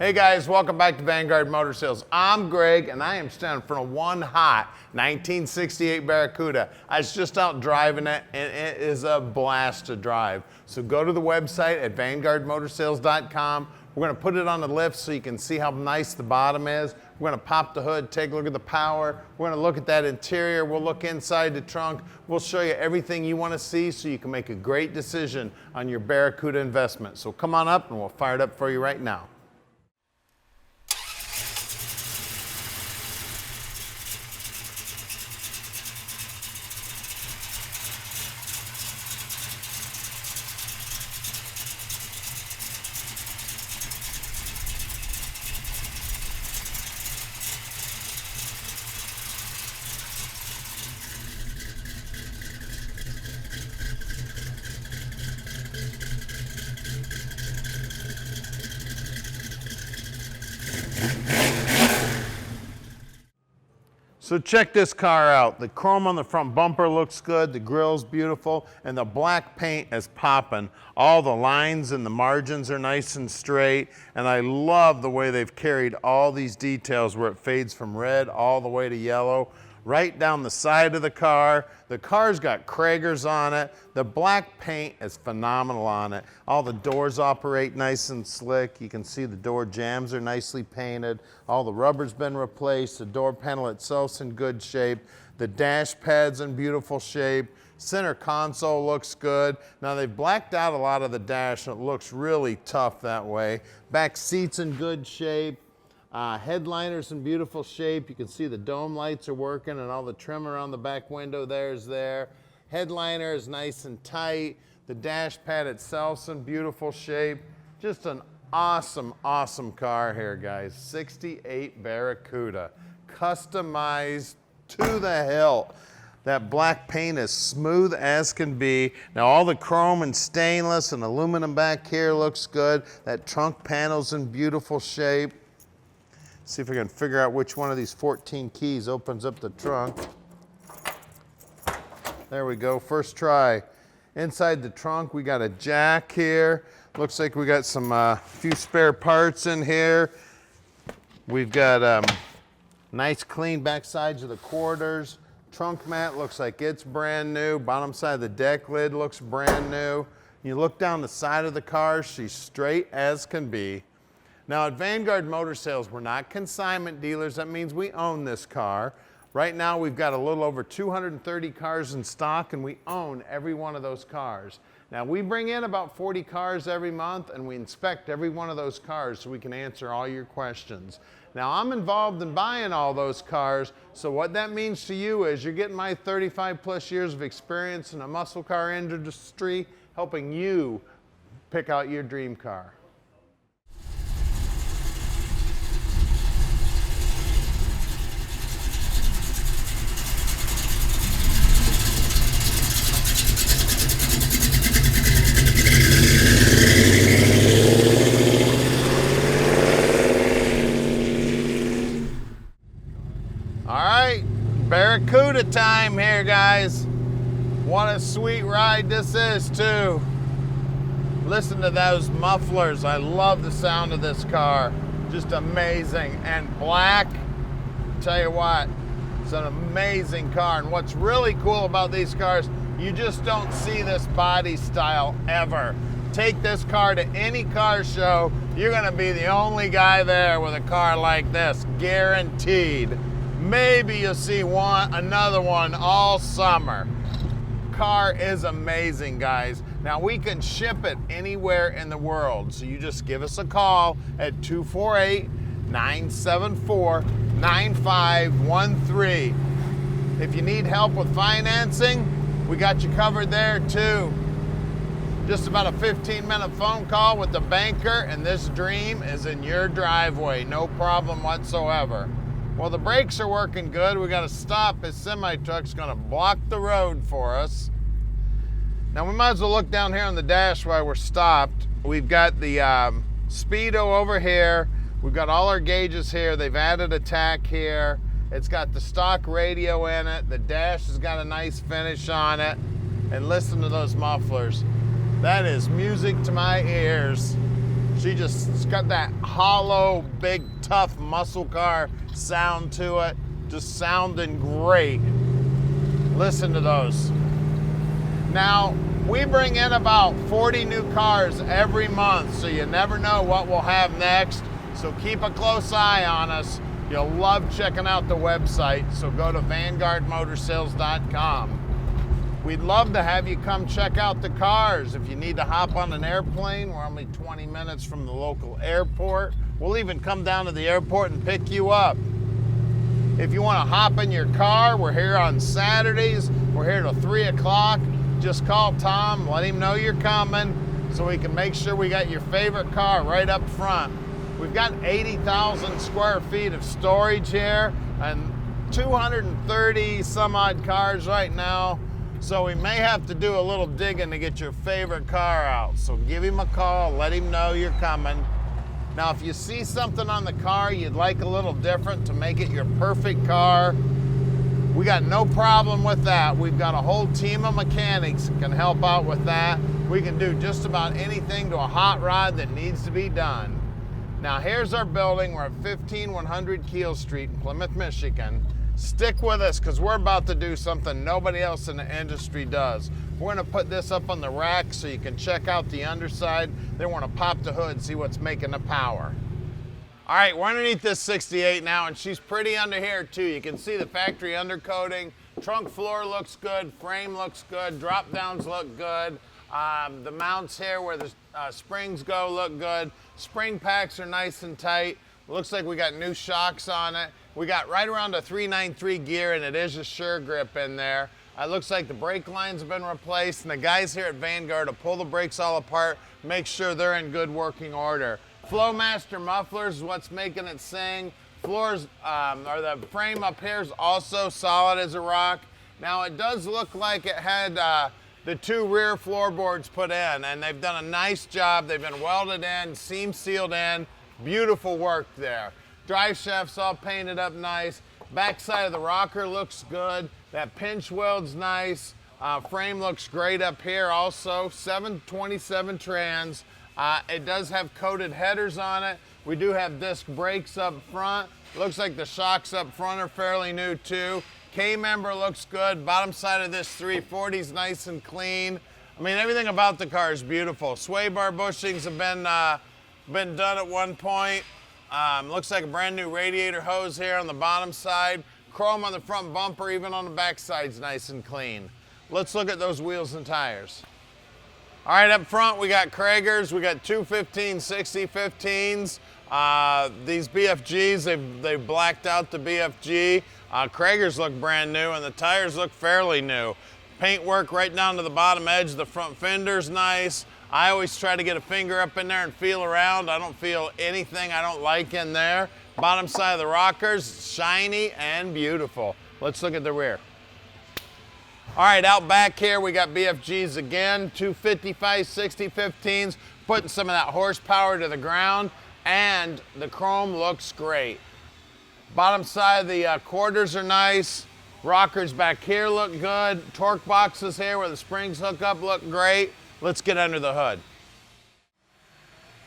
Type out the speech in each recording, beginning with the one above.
Hey guys, welcome back to Vanguard Motor Sales. I'm Greg and I am standing in front of one hot 1968 Barracuda. I was just out driving it and it is a blast to drive. So go to the website at vanguardmotorsales.com. We're going to put it on the lift so you can see how nice the bottom is. We're going to pop the hood, take a look at the power. We're going to look at that interior. We'll look inside the trunk. We'll show you everything you want to see so you can make a great decision on your Barracuda investment. So come on up and we'll fire it up for you right now. So check this car out. The chrome on the front bumper looks good, the grill's beautiful, and the black paint is popping. All the lines and the margins are nice and straight, and I love the way they've carried all these details where it fades from red all the way to yellow. Right down the side of the car. The car's got Kragers on it. The black paint is phenomenal on it. All the doors operate nice and slick. You can see the door jambs are nicely painted. All the rubber's been replaced. The door panel itself's in good shape. The dash pad's in beautiful shape. Center console looks good. Now they've blacked out a lot of the dash and it looks really tough that way. Back seat's in good shape. Headliner's in beautiful shape. You can see the dome lights are working and all the trim around the back window there's there. Headliner is nice and tight. The dash pad itself's in beautiful shape. Just an awesome, awesome car here, guys. 68 Barracuda, customized to the hilt. That black paint is smooth as can be. Now all the chrome and stainless and aluminum back here looks good. That trunk panel's in beautiful shape. See if we can figure out which one of these 14 keys opens up the trunk. There we go, first try. Inside the trunk, we got a jack here. Looks like we got some few spare parts in here. We've got nice clean back sides of the quarters. Trunk mat looks like it's brand new. Bottom side of the deck lid looks brand new. You look down the side of the car, she's straight as can be. Now at Vanguard Motor Sales, we're not consignment dealers. That means we own this car. Right now we've got a little over 230 cars in stock and we own every one of those cars. Now we bring in about 40 cars every month and we inspect every one of those cars so we can answer all your questions. Now I'm involved in buying all those cars, so what that means to you is you're getting my 35 plus years of experience in the muscle car industry, helping you pick out your dream car. Barracuda time here, guys. What a sweet ride this is too. Listen to those mufflers. I love the sound of this car. Just amazing. And black, tell you what, it's an amazing car. And what's really cool about these cars, you just don't see this body style ever. Take this car to any car show, you're gonna be the only guy there with a car like this, guaranteed. Maybe you'll see another one all summer. Car is amazing, guys. Now we can ship it anywhere in the world. So you just give us a call at 248-974-9513. If you need help with financing, we got you covered there too. Just about a 15-minute phone call with the banker and this dream is in your driveway. No problem whatsoever. Well, the brakes are working good. We got to stop. His semi-truck's going to block the road for us. Now, we might as well look down here on the dash while we're stopped. We've got the speedo over here. We've got all our gauges here. They've added a tack here. It's got the stock radio in it. The dash has got a nice finish on it. And listen to those mufflers. That is music to my ears. It's got that hollow, big, tough muscle car sound to it. Just sounding great. Listen to those. Now, we bring in about 40 new cars every month, so you never know what we'll have next. So keep a close eye on us. You'll love checking out the website, so go to VanguardMotorsales.com. We'd love to have you come check out the cars. If you need to hop on an airplane, we're only 20 minutes from the local airport. We'll even come down to the airport and pick you up. If you want to hop in your car, we're here on Saturdays. We're here till 3 o'clock. Just call Tom, let him know you're coming so we can make sure we got your favorite car right up front. We've got 80,000 square feet of storage here and 230 some odd cars right now. So we may have to do a little digging to get your favorite car out. So give him a call, let him know you're coming. Now, if you see something on the car you'd like a little different to make it your perfect car, we got no problem with that. We've got a whole team of mechanics that can help out with that. We can do just about anything to a hot rod that needs to be done. Now, here's our building. We're at 15100 Keel Street in Plymouth, Michigan. Stick with us because we're about to do something nobody else in the industry does. We're going to put this up on the rack so you can check out the underside. Then we're going to pop the hood and see what's making the power. All right, we're underneath this 68 now, and she's pretty under here too. You can see the factory undercoating. Trunk floor looks good, frame looks good, drop downs look good. The mounts here where the springs go look good. Spring packs are nice and tight. Looks like we got new shocks on it. We got right around a 393 gear, and it is a sure grip in there. It looks like the brake lines have been replaced, and the guys here at Vanguard will pull the brakes all apart, make sure they're in good working order. Flowmaster mufflers is what's making it sing. Floors, or the frame up here is also solid as a rock. Now it does look like it had the two rear floorboards put in, and they've done a nice job. They've been welded in, seam sealed in, beautiful work there. Drive shaft's all painted up nice. Backside of the rocker looks good. That pinch weld's nice. Frame looks great up here also. 727 trans. It does have coated headers on it. We do have disc brakes up front. Looks like the shocks up front are fairly new too. K-member looks good. Bottom side of this 340 is nice and clean. I mean, everything about the car is beautiful. Sway bar bushings have been done at one point. Looks like a brand new radiator hose here on the bottom side. Chrome on the front bumper, even on the back side's nice and clean. Let's look at those wheels and tires. All right, up front we got Kragers. We got two 1560 15s. These BFGs, they've blacked out the BFG. Kragers look brand new, and the tires look fairly new. Paint work right down to the bottom edge. The front fender's nice. I always try to get a finger up in there and feel around. I don't feel anything I don't like in there. Bottom side of the rockers, shiny and beautiful. Let's look at the rear. All right, out back here we got BFGs again, 255 60 15s, putting some of that horsepower to the ground, and the chrome looks great. Bottom side of the quarters are nice. Rockers back here look good. Torque boxes here where the springs hook up look great. Let's get under the hood.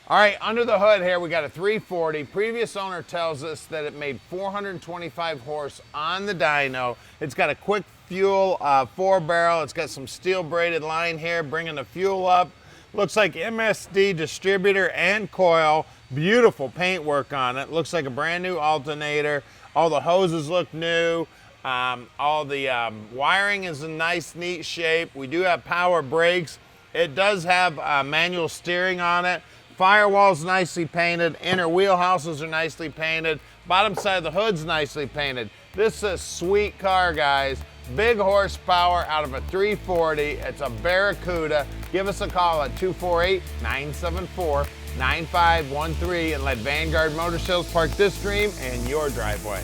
All right, under the hood here we got a 340. Previous owner tells us that it made 425 horse on the dyno. It's got a quick fuel 4-barrel. It's got some steel braided line here bringing the fuel up. Looks like MSD distributor and coil. Beautiful paint work on it. Looks like a brand new alternator. All the hoses look new. All the wiring is in nice, neat shape. We do have power brakes. It does have manual steering on it. Firewall's nicely painted. Inner wheelhouses are nicely painted. Bottom side of the hood's nicely painted. This is a sweet car, guys. Big horsepower out of a 340. It's a Barracuda. Give us a call at 248-974-9513 and let Vanguard Motor Sales park this dream in your driveway.